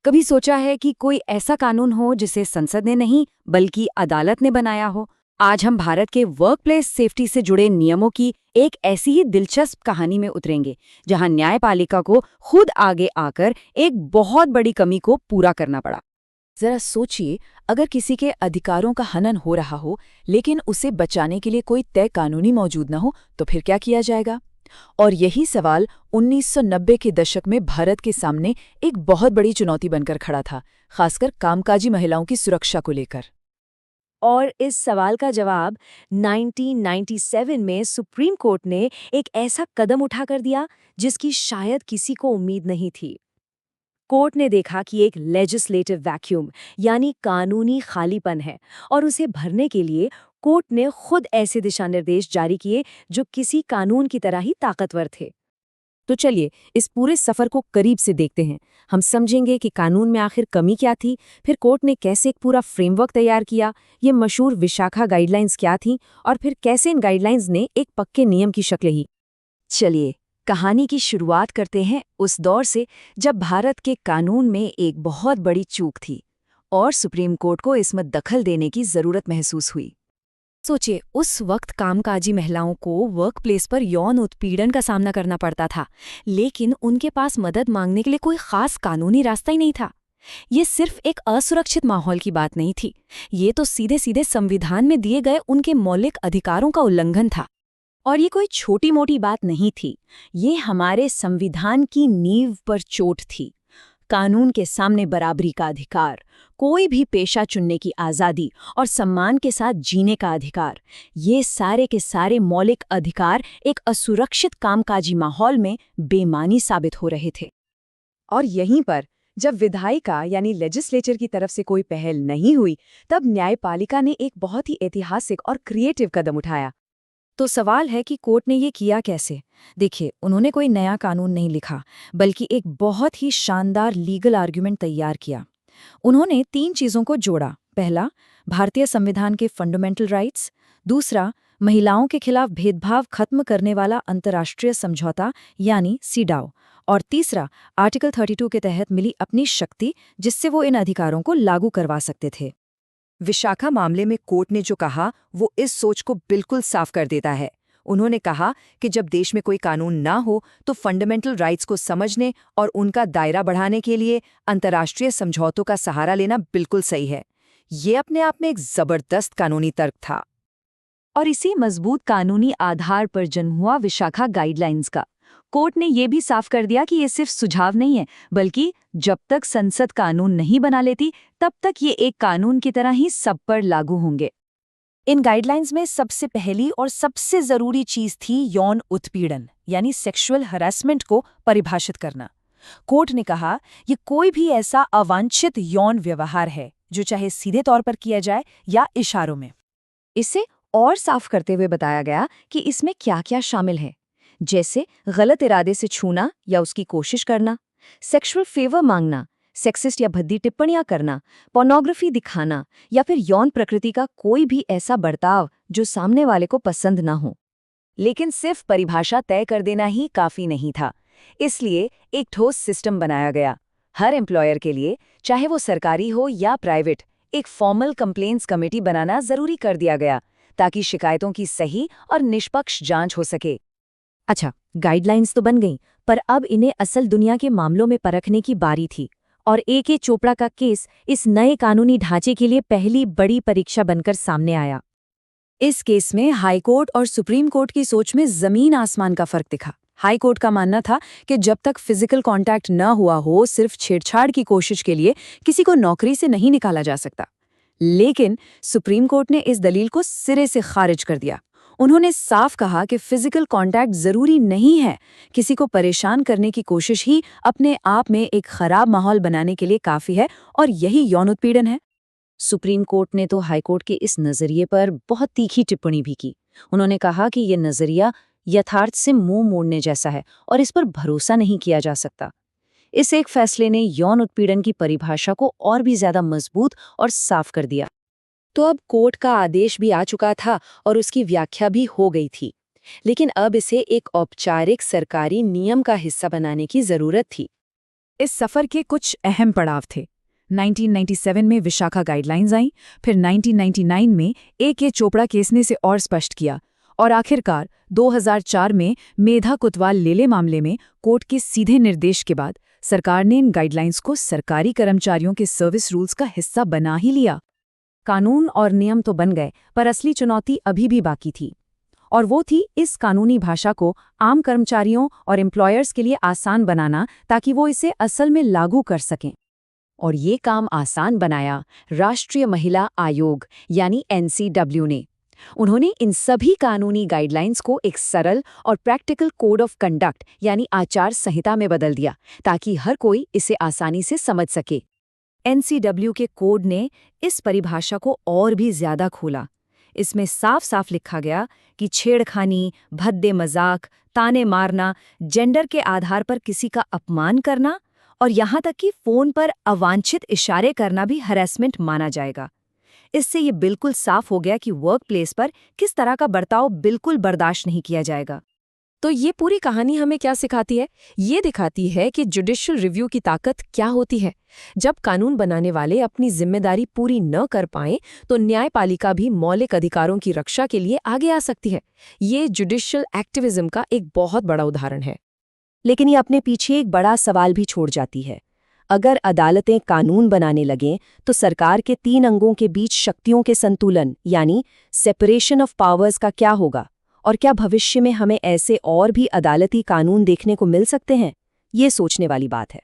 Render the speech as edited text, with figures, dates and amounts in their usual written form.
कभी सोचा है कि कोई ऐसा कानून हो जिसे संसद ने नहीं बल्कि अदालत ने बनाया हो? आज हम भारत के वर्कप्लेस सेफ्टी से जुड़े नियमों की एक ऐसी ही दिलचस्प कहानी में उतरेंगे, जहां न्यायपालिका को खुद आगे आकर एक बहुत बड़ी कमी को पूरा करना पड़ा। जरा सोचिए, अगर किसी के अधिकारों का हनन हो रहा हो लेकिन उसे बचाने के लिए कोई तय कानूनी मौजूद न हो, तो फिर क्या किया जाएगा? और यही सवाल 1990 के दशक में भारत के सामने एक बहुत बड़ी चुनौती बनकर खड़ा था, खासकर कामकाजी महिलाओं की सुरक्षा को लेकर। और इस सवाल का जवाब 1997 में सुप्रीम कोर्ट ने एक ऐसा कदम उठाकर दिया जिसकी शायद किसी को उम्मीद नहीं थी। कोर्ट ने देखा कि एक लेजिस्लेटिव वैक्यूम यानी कानूनी खालीपन है, और उसे भरने के लिए कोर्ट ने खुद ऐसे दिशा निर्देश जारी किए जो किसी कानून की तरह ही ताकतवर थे। तो चलिए इस पूरे सफर को करीब से देखते हैं। हम समझेंगे कि कानून में आखिर कमी क्या थी, फिर कोर्ट ने कैसे एक पूरा फ्रेमवर्क तैयार किया, ये मशहूर विशाखा गाइडलाइंस क्या थीं, और फिर कैसे इन गाइडलाइंस ने एक पक्के नियम की शक्ल ली। चलिए कहानी की शुरुआत करते हैं उस दौर से जब भारत के कानून में एक बहुत बड़ी चूक थी और सुप्रीम कोर्ट को इसमें दखल देने की जरूरत महसूस हुई। सोचिए, उस वक्त कामकाजी महिलाओं को वर्कप्लेस पर यौन उत्पीड़न का सामना करना पड़ता था, लेकिन उनके पास मदद मांगने के लिए कोई खास कानूनी रास्ता ही नहीं था। ये सिर्फ एक असुरक्षित माहौल की बात नहीं थी, ये तो सीधे सीधे संविधान में दिए गए उनके मौलिक अधिकारों का उल्लंघन था। और ये कोई छोटी मोटी बात नहीं थी, ये हमारे संविधान की नींव पर चोट थी। कानून के सामने बराबरी का अधिकार, कोई भी पेशा चुनने की आज़ादी और सम्मान के साथ जीने का अधिकार, ये सारे के सारे मौलिक अधिकार एक असुरक्षित कामकाजी माहौल में बेमानी साबित हो रहे थे। और यहीं पर जब विधायिका यानी लेजिस्लेचर की तरफ से कोई पहल नहीं हुई, तब न्यायपालिका ने एक बहुत ही ऐतिहासिक और क्रिएटिव कदम उठाया। तो सवाल है कि कोर्ट ने ये किया कैसे? देखिए, उन्होंने कोई नया कानून नहीं लिखा, बल्कि एक बहुत ही शानदार लीगल आर्ग्यूमेंट तैयार किया। उन्होंने 3 चीज़ों को जोड़ा। पहला, भारतीय संविधान के फंडामेंटल राइट्स। दूसरा, महिलाओं के खिलाफ भेदभाव खत्म करने वाला अंतर्राष्ट्रीय समझौता यानी सीडाओ। और तीसरा, आर्टिकल 32 के तहत मिली अपनी शक्ति, जिससे वो इन अधिकारों को लागू करवा सकते थे। विशाखा मामले में कोर्ट ने जो कहा वो इस सोच को बिल्कुल साफ कर देता है। उन्होंने कहा कि जब देश में कोई कानून ना हो तो फंडामेंटल राइट्स को समझने और उनका दायरा बढ़ाने के लिए अंतर्राष्ट्रीय समझौतों का सहारा लेना बिल्कुल सही है। ये अपने आप में एक जबरदस्त कानूनी तर्क था। और इसी मजबूत कानूनी आधार पर जन्म हुआ विशाखा गाइडलाइंस का। कोर्ट ने यह भी साफ कर दिया कि ये सिर्फ सुझाव नहीं है, बल्कि जब तक संसद कानून नहीं बना लेती तब तक ये एक कानून की तरह ही सब पर लागू होंगे। इन गाइडलाइंस में सबसे पहली और सबसे जरूरी चीज थी यौन उत्पीड़न यानी सेक्सुअल हरासमेंट को परिभाषित करना। कोर्ट ने कहा, ये कोई भी ऐसा अवांछित यौन व्यवहार है जो चाहे सीधे तौर पर किया जाए या इशारों में। इसे और साफ करते हुए बताया गया कि इसमें क्या क्या शामिल है, जैसे गलत इरादे से छूना या उसकी कोशिश करना, सेक्सुअल फेवर मांगना, सेक्सिस्ट या भद्दी टिप्पणियां करना, पोर्नोग्राफी दिखाना, या फिर यौन प्रकृति का कोई भी ऐसा बर्ताव जो सामने वाले को पसंद ना हो। लेकिन सिर्फ परिभाषा तय कर देना ही काफी नहीं था, इसलिए एक ठोस सिस्टम बनाया गया। हर एम्प्लॉयर के लिए, चाहे वो सरकारी हो या प्राइवेट, एक फॉर्मल कंप्लेंट्स कमेटी बनाना जरूरी कर दिया गया, ताकि शिकायतों की सही और निष्पक्ष जांच हो सके। अच्छा, गाइडलाइंस तो बन गईं, पर अब इन्हें असल दुनिया के मामलों में परखने की बारी थी। और ए.के. चोपड़ा का केस इस नए कानूनी ढांचे के लिए पहली बड़ी परीक्षा बनकर सामने आया। इस केस में हाई कोर्ट और सुप्रीम कोर्ट की सोच में जमीन आसमान का फर्क दिखा। हाई कोर्ट का मानना था कि जब तक फिजिकल कांटेक्ट न हुआ हो, सिर्फ छेड़छाड़ की कोशिश के लिए किसी को नौकरी से नहीं निकाला जा सकता। लेकिन सुप्रीम कोर्ट ने इस दलील को सिरे से खारिज कर दिया। उन्होंने साफ कहा कि फिजिकल कांटेक्ट जरूरी नहीं है, किसी को परेशान करने की कोशिश ही अपने आप में एक खराब माहौल बनाने के लिए काफी है, और यही यौन उत्पीड़न है। सुप्रीम कोर्ट ने तो हाई कोर्ट के इस नजरिए पर बहुत तीखी टिप्पणी भी की। उन्होंने कहा कि यह नजरिया यथार्थ से मुंह मोड़ने जैसा है और इस पर भरोसा नहीं किया जा सकता। इस एक फैसले ने यौन उत्पीड़न की परिभाषा को और भी ज्यादा मजबूत और साफ कर दिया। तो अब कोर्ट का आदेश भी आ चुका था और उसकी व्याख्या भी हो गई थी, लेकिन अब इसे एक औपचारिक सरकारी नियम का हिस्सा बनाने की जरूरत थी। इस सफ़र के कुछ अहम पड़ाव थे। 1997 में विशाखा गाइडलाइंस आईं, फिर 1999 में ए.के. चोपड़ा केस ने इसे और स्पष्ट किया, और आखिरकार 2004 में मेधा कुतवाल लेले मामले में कोर्ट के सीधे निर्देश के बाद सरकार ने इन गाइडलाइंस को सरकारी कर्मचारियों के सर्विस रूल्स का हिस्सा बना ही लिया। कानून और नियम तो बन गए, पर असली चुनौती अभी भी बाकी थी, और वो थी इस कानूनी भाषा को आम कर्मचारियों और एम्प्लॉयर्स के लिए आसान बनाना, ताकि वो इसे असल में लागू कर सकें। और ये काम आसान बनाया राष्ट्रीय महिला आयोग यानी NCW ने। उन्होंने इन सभी कानूनी गाइडलाइंस को एक सरल और प्रैक्टिकल कोड ऑफ कंडक्ट यानी आचार संहिता में बदल दिया, ताकि हर कोई इसे आसानी से समझ सके। NCW के कोड ने इस परिभाषा को और भी ज्यादा खोला। इसमें साफ साफ लिखा गया कि छेड़खानी, भद्दे मजाक, ताने मारना, जेंडर के आधार पर किसी का अपमान करना और यहाँ तक कि फोन पर अवांछित इशारे करना भी हैरेसमेंट माना जाएगा। इससे ये बिल्कुल साफ हो गया कि वर्क प्लेस पर किस तरह का बर्ताव बिल्कुल बर्दाश्त नहीं किया जाएगा। तो ये पूरी कहानी हमें क्या सिखाती है? ये दिखाती है कि जुडिशियल रिव्यू की ताकत क्या होती है। जब कानून बनाने वाले अपनी जिम्मेदारी पूरी न कर पाएं, तो न्यायपालिका भी मौलिक अधिकारों की रक्षा के लिए आगे आ सकती है। ये जुडिशियल एक्टिविज्म का एक बहुत बड़ा उदाहरण है। लेकिन ये अपने पीछे एक बड़ा सवाल भी छोड़ जाती है। अगर अदालतें कानून बनाने लगें तो सरकार के 3 अंगों के बीच शक्तियों के संतुलन यानी सेपरेशन ऑफ पावर्स का क्या होगा? और क्या भविष्य में हमें ऐसे और भी अदालती कानून देखने को मिल सकते हैं? ये सोचने वाली बात है।